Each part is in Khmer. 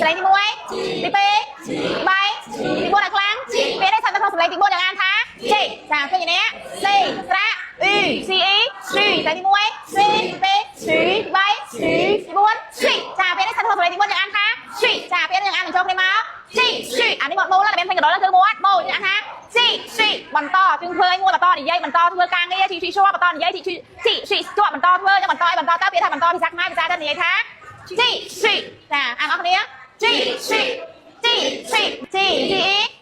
លេងទី1ទី2ទី3ទី4ដល់ខ្លាំងពេលនេះសិនទៅក្នុងសម្លេងទី4យ៉ាងអានថាចេចាឃើញនេះសេស្រៈអ៊ីស៊ីអ៊ីស៊ីតែទី1សេទី2ស៊ីទី3ស៊ីទី4ស៊ីចាពេលនេះសិនទៅក្នុងសម្លេងទី4យ៉ាងអានថាស៊ីចាពេលនេះយ៉ាងអានបញ្ចូលគ្នាមកស៊ីស៊ីអានេះមកម៉ូឡើងតែមានកណ្ដុរនឹងធ្វើម៉ូម៉ូយ៉ាងអានថាស៊ីស៊ីបន្តជើងឃើញមួយបន្តនិយាយបន្តធ្វើការងារស៊ីស៊ីជាប់បន្តនិយាយស៊ីស៊ីជាប់បន្តធ្វើយ៉ាងបន្តឲ្យបន្តទៅពាក្យថាបន្តភាសាខ្មែរភាសាទៅនិយាយថាស៊ីស៊ីចាអានអរគ្នាស៊ីស៊ីជីស៊ីជី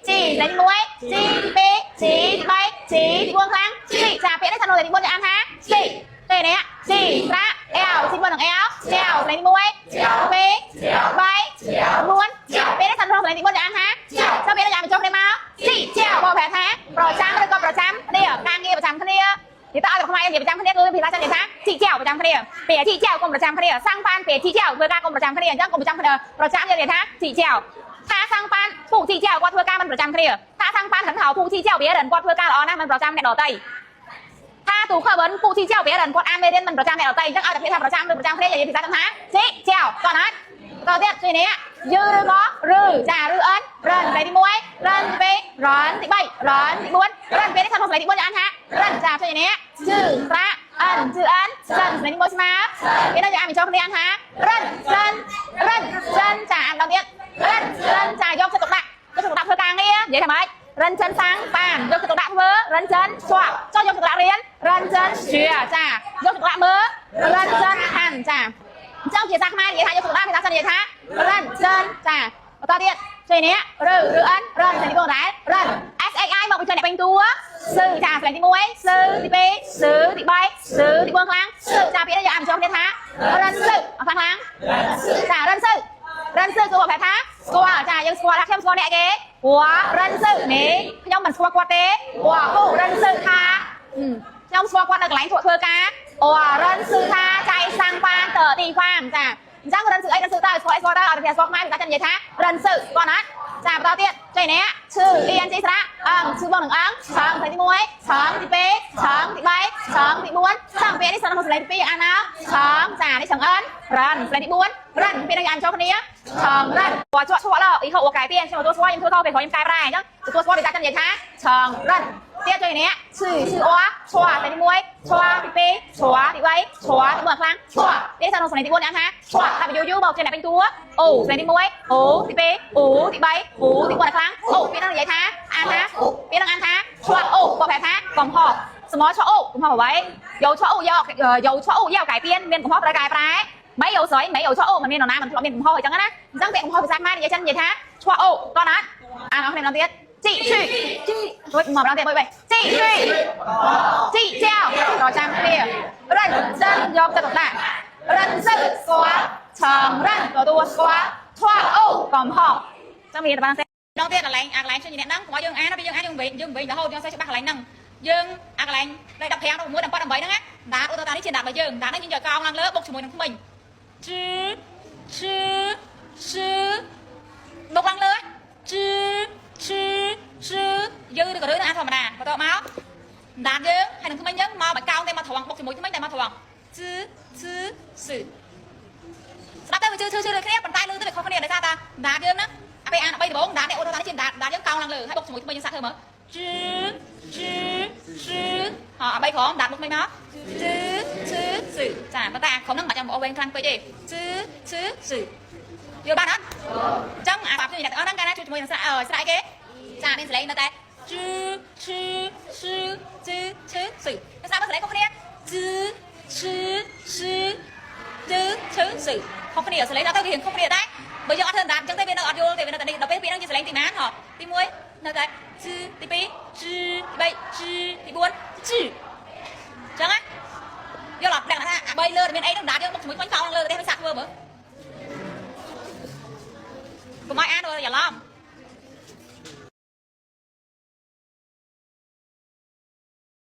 ជីលេខ1ជី2ជី3ជី4ខ្លាំងជីចាពាក្យនេះថានៅលេខ4យ៉ាងអានថាជីទេនេះជីស្រៈអែលជី4នឹងអែលចែវលេខ1 2 3 4ពេលនេះថានៅលេខ4យ៉ាងអានថាចុះពេលនេះយ៉ាងបញ្ចុះគ្នាមកជីចែវបកប្រែថាប្រចាំឬក៏ប្រចាំគ្នាការងារប្រចាំគ្នានិយាយទៅឲ្យតែខ្មែរនិយាយប្រចាំគ្នាគឺភាសាចិននិយាយថាជីចែវប្រចាំគ្នាពេលជីចែវគុំប្រចាំគ្នាសាំងបានពេលជីចែវធ្វើការគុំប្រចាំគ្នាអញ្ចឹងគុំប្រចាំគ្នាប្រចាំយើងនិយាយថាជីចែវថាសាំងបានពូជីចែវគាត់ធ្វើការមិនប្រចាំគ្នាថាសាំងបានขันเขาពូជីចែវវារនគាត់ធ្វើការល្អណាស់មិនប្រចាំអ្នកដទៃថាទូខបិនពូជីចែវវារនគាត់អានមេរៀនមិនប្រចាំអ្នកដទៃអញ្ចឹងឲ្យតែពាក្យថាប្រចាំឬប្រចាំគ្នានិយាយភាសាចិនថាជីចែវគាត់ណាតទៀតជួយនេះយឺឬក៏ឬចាឬអិនរិនលេខទី1រិនទី2រិនទី3រិនទី4រិនពេលនេះថាក្នុងលេខទី4យ៉ាងអានថារិនចាជួយនេះជឺស្រៈអិនជឺអិនរិនលេខទី1ស្មើពេលនេះយ៉ាងអានបញ្ចូលគ្នាអានថារិនចិនចាអានដល់ទៀតរិនចាយកចិត្តទុកដាក់ធ្វើការងារនិយាយថាម៉េចរិនចិនសាំងបានយកចិត្តទុកដាក់ធ្វើរិនចិនស្វាក់ចុះយកចិត្តទុកដាក់រៀនរិនចិនជាចាយកចិត្តទុកដាក់មើលរិនចិនអានចាអញ្ចឹងភាសាខ្មែរនិយាយថាយកចិត្តទុកដាក់ភាសាចិននិយាយថារិនចិនចាបន្តទៀតជួយនេះឬអិនរិនទី4ដែររិន SXI មកបញ្ចូលអ្នកពេញតួស៊ឺចាស្លេងទី1ស៊ឺទី2ស៊ឺទី3ស៊ឺទី4ខ្លាំងស៊ឺចាពាក្យនេះយកអានបញ្ចូលគ្នាថារិនស៊ឺអត់ខ្លាំងចារិនស៊ឺគឺប្រែថាស្គាល់ចាយើងស្គាល់ថាខ្ញុំស្គាល់អ្នកគេព្រោះរិនស៊ឺនេះខ្ញុំមិនស្គាល់គាត់ទេព្រោះពូរិនស៊ឺថាខ្ញុំស្គាល់គាត់នៅកន្លែងធ្វើការអូរិនស៊ឺថាចៃសាំងបានតទីហ្វាងចាអញ្ចឹងរិនស៊ឺអីរិនស៊ឺតើស្គាល់អីស្គាល់តើអត់ភាសាស្គាល់ខ្មែរភាសាចិននិយាយថារិនស៊ឺគាត់ណាចាបន្តទៀតចៃនេះឈឺអ៊ីអិនជីស្រៈអងឈឺបងនឹងអងឆងទី1ឆងទី2ឆងទី3ឆងទី4ឆងពេលនេះសិនក្នុងលេខទី2អានណាឆងចានេះឆងអិនរិនលេខទី4រិនពេលនេះអានចូលគ្នាឆងរិនគាត់ជាប់ឆ្លក់អ៊ីហូកែពីខ្ញុំទទួលស្គាល់ខ្ញុំធ្វើខុសពេលក្រោយខ្ញុំកែប្រែអញ្ចឹងទទួលស្គាល់ភាសាចិននិយាយថាឆងរិនទៀតជួយនេះឈឺអ៊ឈွာទី1ឈွာទី2ឈွာទី3ឈွာទី4ខ្លាំងឈွာនេះសិនក្នុងលេខទី4អានថាឈွာតែយូមកចេះអ្នកពេញតួអូលេខទី1អូទី2អូទី3អូទី4ខ្លាំងអូពេលហ្នឹងនិយាយថាអានថាពេលហ្នឹងអានថាឈွာអូบอกប្រែថាកំហុសสมอឈွာអូកំហុសអ្វីយកឈွာអូយកឈွာអូយកកែពីមានកំហុសត្រូវកែប្រែmấy dầu sỏi mấy dầu cho ô mà miền nào mình chọn miền hôi chẳng á răng miệng hôi sang mai vậy chân vậy thá cho ô con á nó thêm làm tiết chị rồi mỏng làm tiết vậy chị treo rồi trang kia rần dân dọc chân lại rần sự xóa chồng rần rồi tua xóa cho ô còn họ trong miền bạn sẽ đầu tiên là lạnh cho nhìn đẹp nắng có dương á nó bị dương bị đã hôi cho sẽ bác lạnh nắng dương lạnh đây đập theo đâu muốn đập qua đập bấy đó á đá ô tô ta đi trên đạp bởi dương đá nó như giờ cao năng lớn bốc cho mùi của mình bốc lăng lưới dư được đứa ăn thầm nè có tao máu đạp dư hay đừng cứ mấy nhớ mau bạch cao tem mà thoảng bốc thì mũi mấy tem mà thoảng sử đạp tới chưa được cái bàn tay lư tới không có này để ra ta đạp dư nó bây ăn bây bốn đạp để ô tô ta trên đạp dư cao năng lử hay bốc thì mũi mấy sát thôi mà họ bây khó đạp bốc mấy nó sử chả mà ta không nâng mặt trong bộ bên khăn quay gì sử vô ba đó trong à bạp như là đang cái này chúng mình sẽ lại cái chả nên lấy nó tay sử cái sao nó lấy không có nè sử không có nè sẽ lấy nó tao hiện không có nè đấy bây giờ thân đạp trong tay bên nó vô tay bên nó đi đập bên nó chỉ lấy tìm án họ tìm muối nó đấy tí bí bay tí buôn chẳng á vô lọt đang là bây lơ bên ấy đang đá vô một mũi quanh cầu